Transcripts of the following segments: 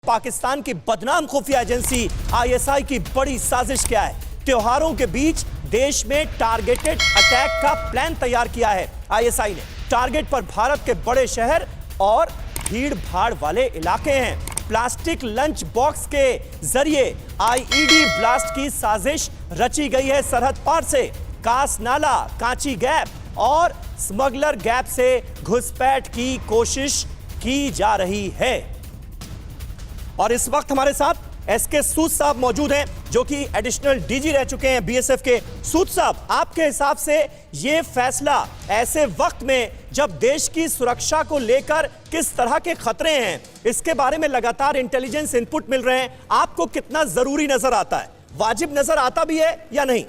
पाकिस्तान की बदनाम खुफिया एजेंसी आईएसआई की बड़ी साजिश क्या है? त्योहारों के बीच देश में टारगेटेड अटैक का प्लान तैयार किया है आईएसआई ने। टारगेट पर भारत के बड़े शहर और भीड़ भाड़ वाले इलाके हैं। प्लास्टिक लंच बॉक्स के जरिए आईईडी ब्लास्ट की साजिश रची गई है। सरहद पार से कास नाला, कांची गैप और स्मगलर गैप से घुसपैठ की कोशिश की जा रही है। और इस वक्त हमारे साथ एसके सूद साहब मौजूद हैं, जो कि एडिशनल डीजी रह चुके हैं बीएसएफ के। सूद साहब, आपके हिसाब से यह फैसला ऐसे वक्त में जब देश की सुरक्षा को लेकर किस तरह के खतरे हैं, इसके बारे में लगातार इंटेलिजेंस इनपुट मिल रहे हैं, आपको कितना जरूरी नजर आता है? वाजिब नजर आता भी है या नहीं?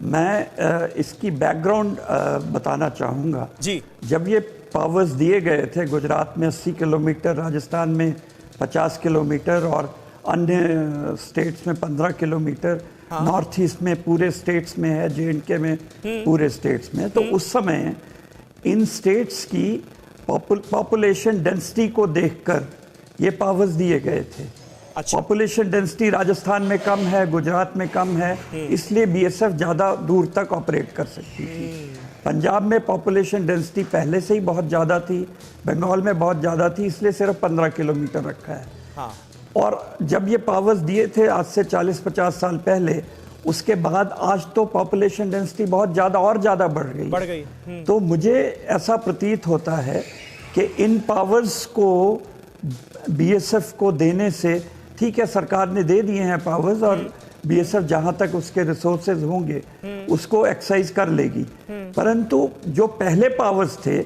मैं इसकी बैकग्राउंड बताना चाहूँगा जी। जब ये पावर्स दिए गए थे, गुजरात में 80 किलोमीटर, राजस्थान में 50 किलोमीटर और अन्य स्टेट्स में 15 किलोमीटर, नॉर्थ ईस्ट में पूरे स्टेट्स में है, जेएंडके में पूरे स्टेट्स में, तो उस समय इन स्टेट्स की पॉपुलेशन डेंसिटी को देखकर ये पावर्स दिए गए थे। अच्छा। पॉपुलेशन डेंसिटी राजस्थान में कम है, गुजरात में कम है, इसलिए बीएसएफ ज़्यादा दूर तक ऑपरेट कर सकती थी। पंजाब में पॉपुलेशन डेंसिटी पहले से ही बहुत ज़्यादा थी, बंगाल में बहुत ज़्यादा थी, इसलिए सिर्फ 15 किलोमीटर रखा है। हाँ। और जब ये पावर्स दिए थे आज से 40-50 साल पहले, उसके बाद आज तो पॉपुलेशन डेंसिटी बहुत ज़्यादा और ज़्यादा बढ़ गई। तो मुझे ऐसा प्रतीत होता है कि इन पावर्स को बीएसएफ को देने से, ठीक है सरकार ने दे दिए हैं पावर्स और बीएसएफ जहां तक उसके रिसोर्सेज होंगे उसको एक्सरसाइज कर लेगी, परंतु जो पहले पावर्स थे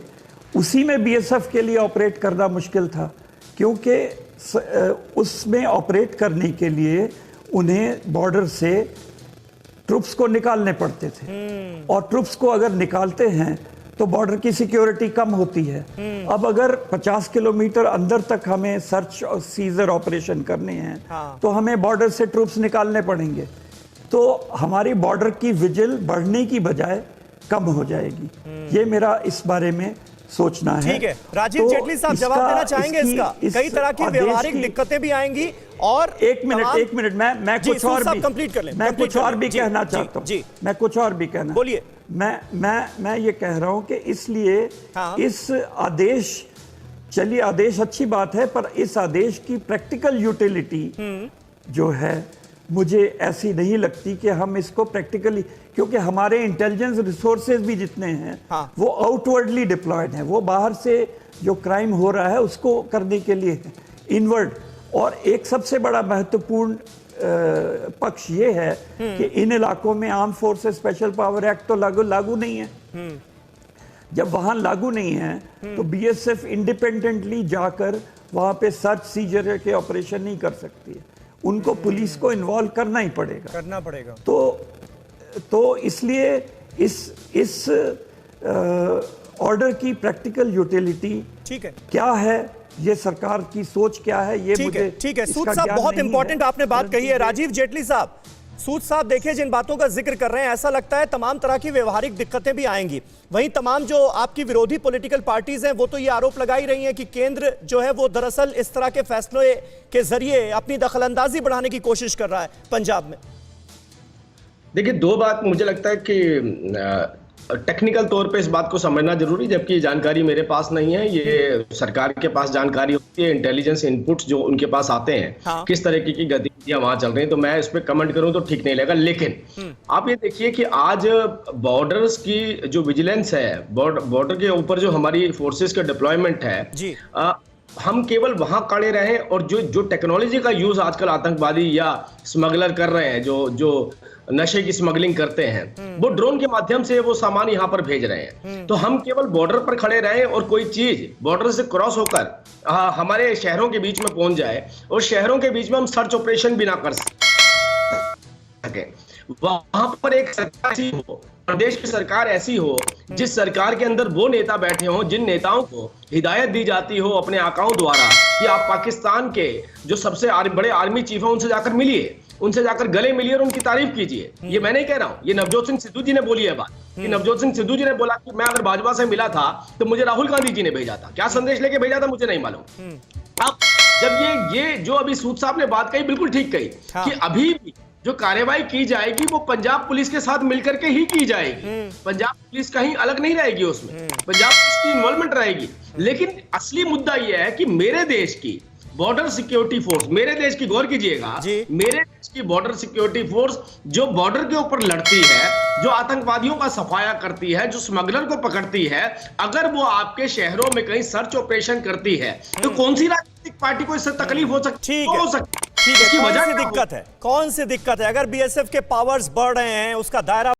उसी में बीएसएफ के लिए ऑपरेट करना मुश्किल था, क्योंकि उसमें ऑपरेट करने के लिए उन्हें बॉर्डर से ट्रुप्स को निकालने पड़ते थे, और ट्रुप्स को अगर निकालते हैं तो बॉर्डर की सिक्योरिटी कम होती है। अब अगर 50 किलोमीटर अंदर तक हमें सर्च और सीजर ऑपरेशन करने हैं, तो हमें बॉर्डर से ट्रूप्स निकालने पड़ेंगे, तो हमारी बॉर्डर की विजिल बढ़ने की बजाय कम हो जाएगी। ये मेरा इस बारे में सोचना है। ठीक है, राजीव जेटली साहब जवाब देना चाहेंगे इसका? कई तरह की व्यवहारिक दिक्कतें भी आएंगी। और एक मिनट मैं कुछ और भी कंप्लीट कर लें। मैं कुछ और भी कहना चाहता हूँ। मैं कुछ और भी कहना, बोलिए। मैं ये कह रहा हूं कि इसलिए इस आदेश, चलिए आदेश अच्छी बात है, पर इस आदेश की प्रैक्टिकल यूटिलिटी जो है मुझे ऐसी नहीं लगती कि हम इसको प्रैक्टिकली, क्योंकि हमारे इंटेलिजेंस रिसोर्सेज भी जितने हैं वो आउटवर्डली डिप्लॉयड हैं, वो बाहर से जो क्राइम हो रहा है उसको करने के लिए इनवर्ड। और एक सबसे बड़ा महत्वपूर्ण पक्ष ये है कि इन इलाकों में arm forces special power act तो लागू नहीं है। जब वहां लागू नहीं है तो बीएसएफ इंडिपेंडेंटली जाकर वहां पे सर्च सीजर के ऑपरेशन नहीं कर सकती है, उनको पुलिस को इन्वॉल्व करना ही पड़ेगा। तो इसलिए इस ऑर्डर की प्रैक्टिकल यूटिलिटी ठीक है क्या है, ये सरकार की सोच क्या है, ये मुझे ठीक है। सूद साहब, बहुत इंपॉर्टेंट आपने बात कही है। राजीव जेटली साहब, सूद साहब देखिए जिन बातों का जिक्र कर रहे हैं, ऐसा लगता है तमाम तरह की व्यवहारिक दिक्कतें भी आएंगी। वहीं तमाम जो आपकी विरोधी पॉलिटिकल पार्टीज हैं वो तो ये आरोप लगा ही रही हैं कि केंद्र जो है वो दरअसल इस तरह के फैसलों के जरिए अपनी दखलंदाजी बढ़ाने की कोशिश कर रहा है पंजाब में। देखिए, दो बात मुझे लगता है कि टेक्निकल तौर पे इस बात को समझना जरूरी, जबकि जानकारी मेरे पास नहीं है, ये सरकार के पास जानकारी होती है, इंटेलिजेंस इनपुट्स जो उनके पास आते हैं, किस तरीके की गतिविधियां वहां चल रही हैं, तो मैं इस पे कमेंट करूं तो ठीक नहीं लगेगा। लेकिन आप ये देखिए कि आज बॉर्डर्स की जो विजिलेंस है, बॉर्डर के ऊपर जो हमारी फोर्सेस का डिप्लॉयमेंट है जी, हम केवल वहां खड़े रहे और जो टेक्नोलॉजी का यूज आजकल आतंकवादी या स्मगलर कर रहे हैं, जो नशे की स्मगलिंग करते हैं, वो ड्रोन के माध्यम से वो सामान यहाँ पर भेज रहे हैं, तो हम केवल बॉर्डर पर खड़े रहे और कोई चीज बॉर्डर से क्रॉस होकर हमारे शहरों के बीच में पहुंच जाए और शहरों के बीच में हम सर्च ऑपरेशन भी ना कर सके, वहां पर एक सरकार ऐसी हो, प्रदेश की सरकार ऐसी हो जिस सरकार के अंदर वो नेता बैठे हों जिन नेताओं को हिदायत दी जाती हो अपने आकाओं द्वारा कि आप पाकिस्तान के जो सबसे बड़े आर्मी चीफ हैं उनसे जाकर मिलिए, उनसे जाकर गले मिलिए और उनकी तारीफ कीजिए। ये मैं नहीं कह रहा हूं, ये नवजोत सिंह सिद्धू जी ने बोली है बात कि नवजोत सिंह सिद्धू जी ने बोला कि मैं अगर भाजपा से मिला था तो मुझे राहुल गांधी जी ने भेजा था। क्या संदेश लेके भेजा था मुझे नहीं मालूम। अब जब ये जो अभी सूद साहब ने बात कही बिल्कुल ठीक कही कि अभी भी जो कार्यवाही की जाएगी वो पंजाब पुलिस के साथ मिलकर के ही की जाएगी। पंजाब पुलिस कहीं अलग नहीं रहेगी, उसमें पंजाब पुलिस की इन्वॉल्वमेंट रहेगी। लेकिन असली मुद्दा यह है कि मेरे देश की बॉर्डर सिक्योरिटी फोर्स, मेरे देश की गौर कीजिएगा, मेरे देश की बॉर्डर सिक्योरिटी फोर्स जो बॉर्डर के ऊपर लड़ती है, जो आतंकवादियों का सफाया करती है, जो स्मगलर को पकड़ती है, अगर वो आपके शहरों में कहीं सर्च ऑपरेशन करती है तो कौन सी राजनीतिक पार्टी को इससे तकलीफ हो सकती है? हो सकती है। ठीक है, कौन सी दिक्कत है? कौन सी दिक्कत है? अगर बीएसएफ के पावर्स बढ़ रहे हैं, उसका दायरा